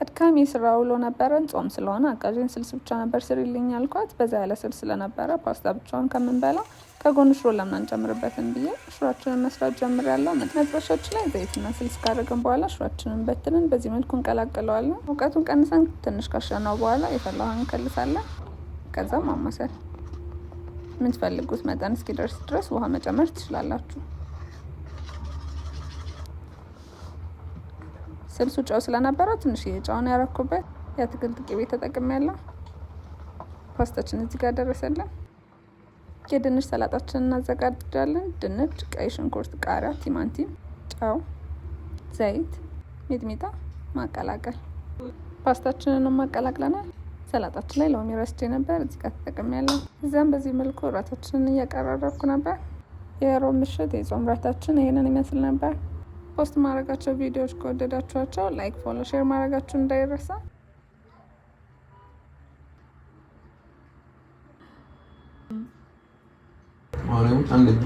አድካሚ ስራ ውሎ ነበረን። ጾም ስለሆነ አጋዥን ስልስ ብቻ ነበር ስሪልኝ አልኳት። በዛ ያለ ስልስ ስለነበረ ፓስታ ብቻውን ከምንበላ ከጎን ሽሮ ለምን አንጨምርበትም ብዬ ሽሮአችንን መስራት ጀምሬያለሁ። መጥበሻዎች ላይ ዘይትና ስልስ ካደረግን በኋላ ሽሮአችንን በትንን በዚህ መልኩ እንቀላቅለዋለን። ሙቀቱን ቀንሰን ትንሽ ካሸናው በኋላ የፈላ ውሃ እንከልሳለን። ከዛ ማማሰል የምትፈልጉት መጠን እስኪደርስ ድረስ ውሃ መጨመር ትችላላችሁ። ስልሱ ጨው ስለነበረው ትንሽ ጨውን ያረኩበት የአትክልት ቅቤ ተጠቅሜያለሁ። ፓስታችን እዚህ ጋር ደረሰልን። የድንች ሰላጣችንን እናዘጋጃለን። ድንች፣ ቀይ ሽንኩርት፣ ቃሪያ፣ ቲማቲም፣ ጨው፣ ዘይት፣ ሚጥሚጣ ማቀላቀል። ፓስታችንን ማቀላቅለናል። ሰላጣችን ላይ ሎሚ ረስቼ ነበር፣ እዚህ ጋር ተጠቅሜያለሁ። እዚያም በዚህ መልኩ እራታችንን እያቀራረብኩ ነበር። የሮብ ምሽት የጾም እራታችን ይሄንን ይመስል ነበር። ፖስት ማድረጋቸው ቪዲዮዎች ከወደዳችኋቸው ላይክ፣ ፎሎ፣ ሼር ማድረጋችሁ እንዳይረሳ። አንደኛ